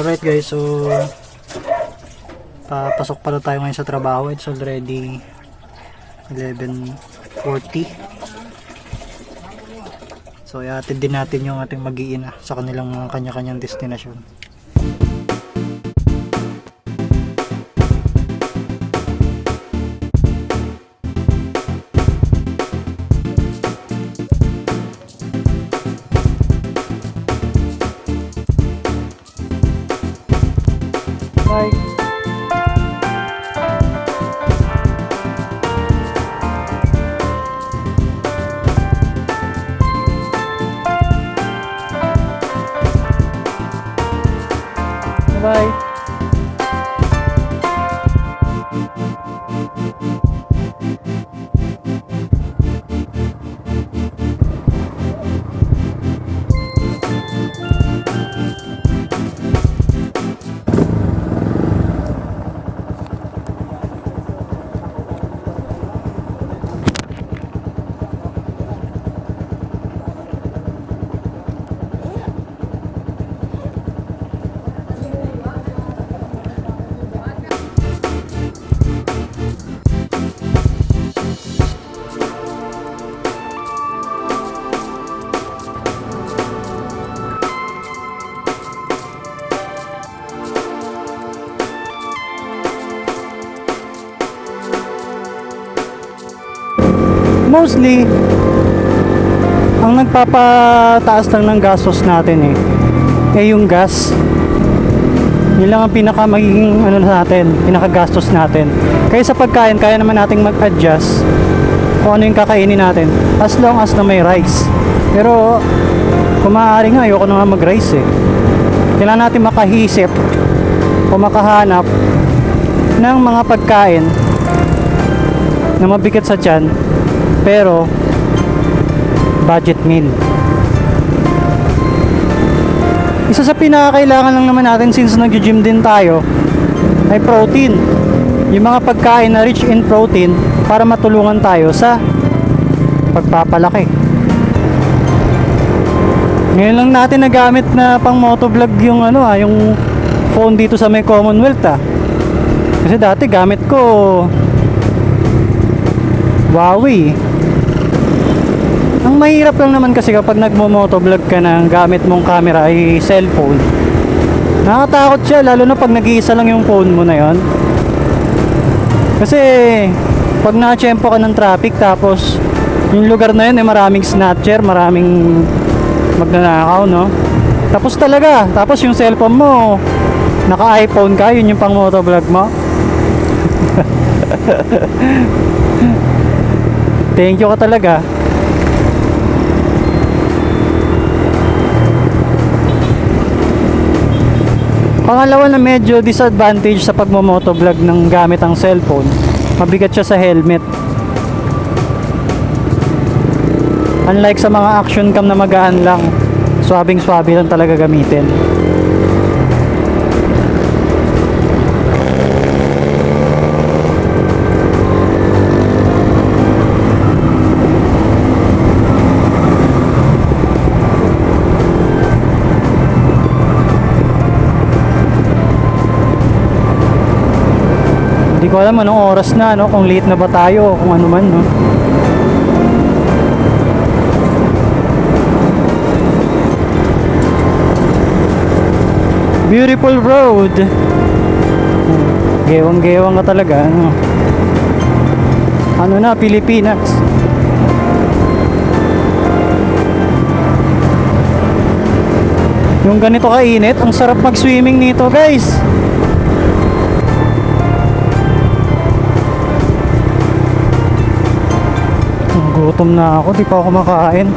Alright guys, so papasok pala tayo ngayon sa trabaho. It's already 11:40. So ihatid din natin yung ating mag-iina sa kanilang mga kanya-kanyang destinasyon. Bye. Bye. Mostly ang nagpapataas lang ng gastos natin yung gas. Yun lang ang pinaka magiging natin, pinakagastos natin. Kaya sa pagkain, kaya naman nating mag-adjust kung ano yung kakainin natin as long as na may rice. Pero kung maaari nga, ayoko na nga mag-rice kailangan natin makahisip o makahanap ng mga pagkain na mabigat sa tiyan pero budget meal. Isa sa pinakakailangan lang naman natin since nag-gym din tayo ay protein. Yung mga pagkain na rich in protein para matulungan tayo sa pagpapalaki. Ngayon lang natin nagamit na pang motovlog yung yung phone dito sa may Commonwealth Kasi dati gamit ko Huawei. Ang mahirap lang naman kasi kapag nagmo-motovlog ka ng gamit mong camera ay cellphone. Nakakatakot siya lalo na pag nag-iisa lang yung phone mo na yon. Kasi pag na-tsempo ka ng traffic tapos yung lugar na yun ay maraming snatcher, maraming magnanakaw, no? Tapos yung cellphone mo naka-iPhone ka, yun yung pang motovlog mo. Thank you ka talaga. Pangalawa na medyo disadvantage sa pagmo-motovlog ng gamit ang cellphone, mabigat siya sa helmet. Unlike sa mga action cam na magaan lang, swabing-swabe lang talaga gamitin. Hindi ko alam anong oras na, kung late na ba tayo o kung ano man, Beautiful road. Gewang-gewang ka talaga, Ano na, Pilipinas. Yung ganito kainit, ang sarap mag-swimming nito, guys. Gutom na ako, di pa ako kumakain.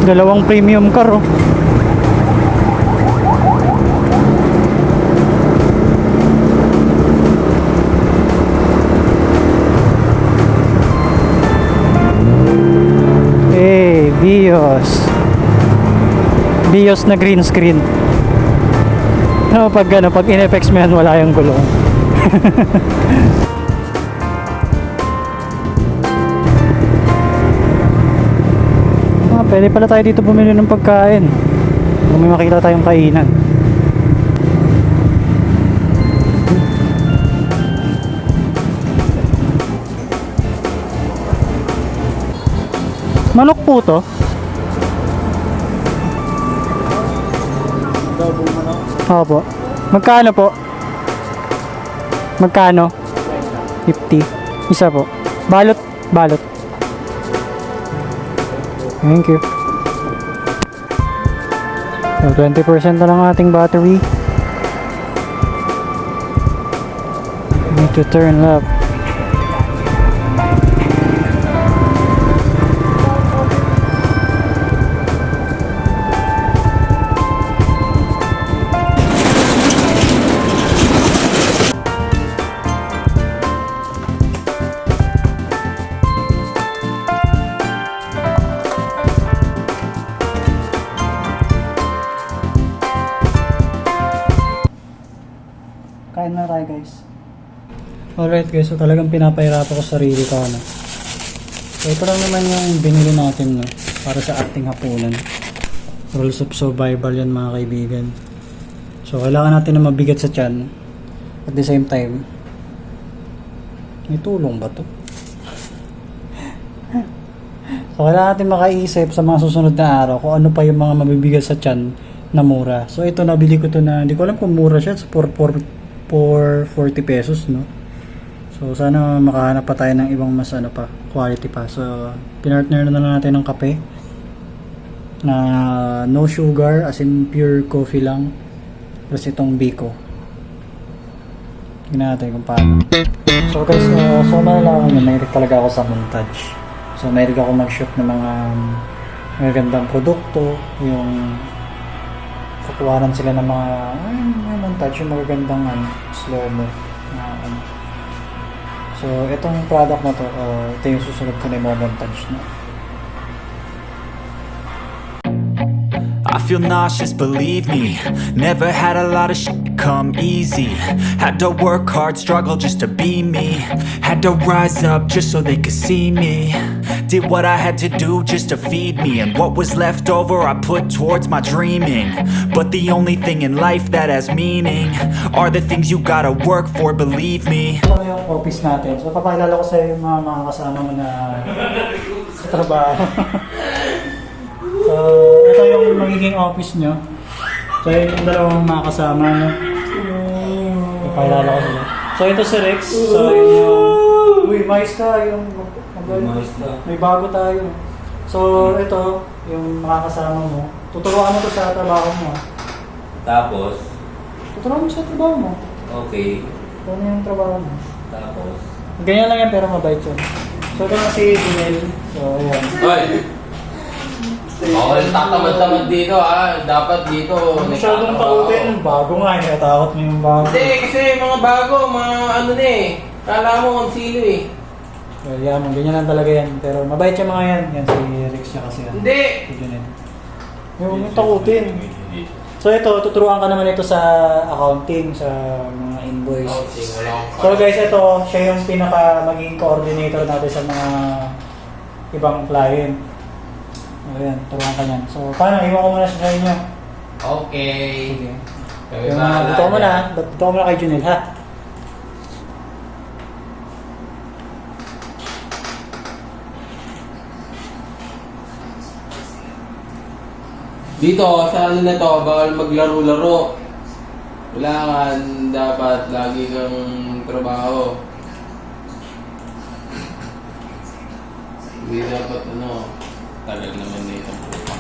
Dalawang premium car, Bios na green screen. Pag in-effects mo yan, wala yung gulong. Pwede pala tayo dito bumili ng pagkain. Kung may makita tayong kainan. Manok po to? Opo. Magkano po? Magkano? 50. Isa po. Balot. Balot. Thank you. So, 20% na lang ating battery. Need to turn left. Kain na tayo guys. Alright guys, so talagang pinapahirapan ko sarili ko ano. So ito lang naman yung binili natin no, para sa ating hapunan. Rules of survival yan mga kaibigan. So kailangan natin na mabigat sa tiyan. At the same time, may tulong ba to? So kailangan natin makaisip sa mga susunod na araw kung ano pa yung mga mabibigat sa tiyan na mura. So ito nabili ko to na, hindi ko alam kung mura siya, for 40 pesos no. So sana makahanap pa tayo ng ibang mas ano pa, quality pa. So pinartner na lang natin ng kape na no sugar, as in pure coffee lang. Tapos itong Biko. Tingnan natin kung paano. So guys, so malalaman nyo, mahilig talaga ako sa montage. So mahilig ako mag-shoot ng mga magagandang produkto, yung kukuhanan sila ng mga montage, yung magagandang slow-mo na ano. So itong product na to, ito yung susunod ko na yung mga montage na. I feel nauseous, believe me. Never had a lot of shit come easy. Had to work hard, struggle just to be me. Had to rise up just so they could see me. Did what I had to do just to feed me. And what was left over I put towards my dreaming. But the only thing in life that has meaning are the things you gotta work for, believe me. Ito yung office natin. So papakilala ko sa yung mga kasama mo na sa trabaho. So, ito yung magiging office nyo. So, yun yung dalawang mga kasama nyo. Pakilala ko sila. So, ito si Rex. So, yun yung... Uy, mais ka. May bago tayo. So, ito yung mga kasama mo. Tuturuan mo to sa trabaho mo. Tapos, Tuturuan mo sa trabaho mo. okay. Ano yung trabaho mo. Tapos, Ganyan lang yan pero mabait yun. So, ito na si Junel. So, ayan. Hoy! Okay, tatamad-tamad dito ha. Dapat dito. Masyadong takutin. Bago nga, natakot mo yung bago. Hindi, kasi mga bago, mga ano na eh. Kala mo kung sino eh. Well, yan, ganyan lang talaga yan. Pero mabait yung mga yan. Yan si Rex niya kasi yan. Hindi! Si Junel. Yung takutin. So ito, tuturuan ka naman ito sa accounting, sa mga invoice. So guys, ito, siya yung pinaka maging coordinator natin sa mga ibang client. Ayan, turuan ka niyan. So paano, iwan ko muna sa inyo. Okay. Sige. Kami Yung, bahala dito ko muna, dyan. dito ko muna kay Junel, ha? Dito, sa ano na to, bawal maglaro-laro. Kailangan, dapat lagi kang trabaho. Hindi dapat ano, tagal naman na itong pupak.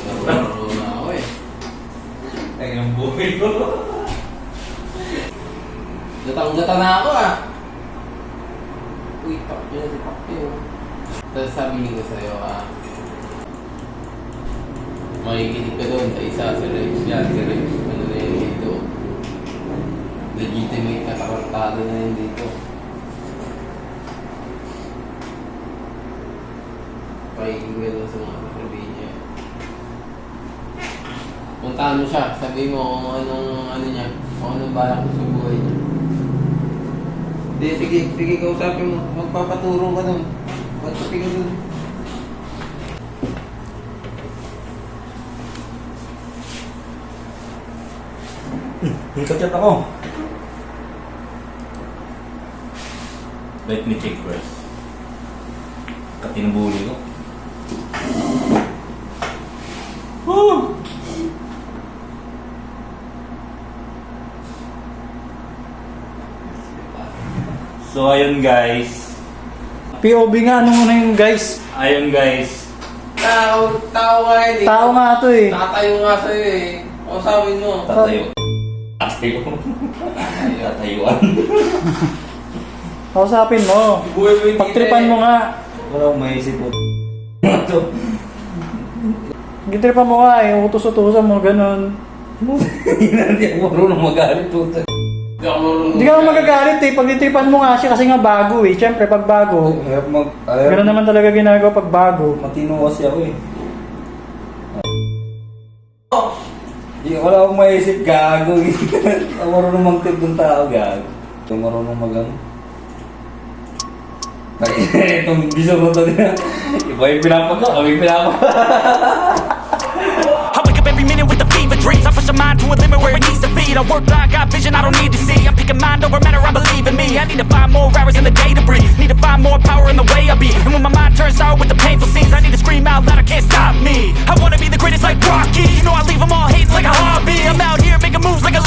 Laro-laro na ako eh. Ay, ang buhay ko. Gatang-gata na ako ah. Uy, pakyo na si pakyo. Tapos sabihin ko sa'yo ah, makikinig ka doon sa isa, si Rex. Yan, si Rex. Ano na yun dito? Legitimate na kakartado na yun dito. Pakikinig ka doon sa mga sasabihin niya. Puntahan mo siya, sabihin mo kung anong ano niya, kung anong balak mo sa buhay niya. Hindi, sige, kausapin mo. Magpapaturo ka doon. Magpapi ka doon. Nagka-chat ako. Let me check first. Katinubuli ko. Woo! So ayun guys. POV nga, ano muna yung guys? Ayun guys. Tao nga yun eh. Tao nga to eh. Nakatayo nga sa'yo eh. O sabi mo. Tatayo. Tatayuan. Kausapin mo. Buhay mo yung Pagtripan mo nga. Wala akong maisip po. Ito. Gitripan mo nga eh. Utos-utosan mo, ganun. Hindi ako marunong magalit po. Hindi ako marunong. Hindi ka naman magagalit eh. Pag nitripan mo nga siya kasi nga bago eh. Siyempre, pag bago. Ganun naman talaga ginagawa pag bago. Matino kasi ako eh. Di wala akong maisip, gago. Ako marunong mag-tip ng tao, gago. Ito marunong mag-ano. Ay, itong biso ko to niya. Iba yung pinapagawa, kami pinapagawa. I wake up every minute with the fever dreams. I push my mind to a limit where it needs to be. I work blind, got vision I don't need to see. I'm picking mind over matter, I believe in me. I need to find more hours in the day to breathe. Need to find more power in the way I be. And when my mind turns sour with the painful scenes, I need to scream out loud, I can't stop me. I wanna be the greatest like Rocky. You know I leave them all hating like a hobby. I'm out here making moves like a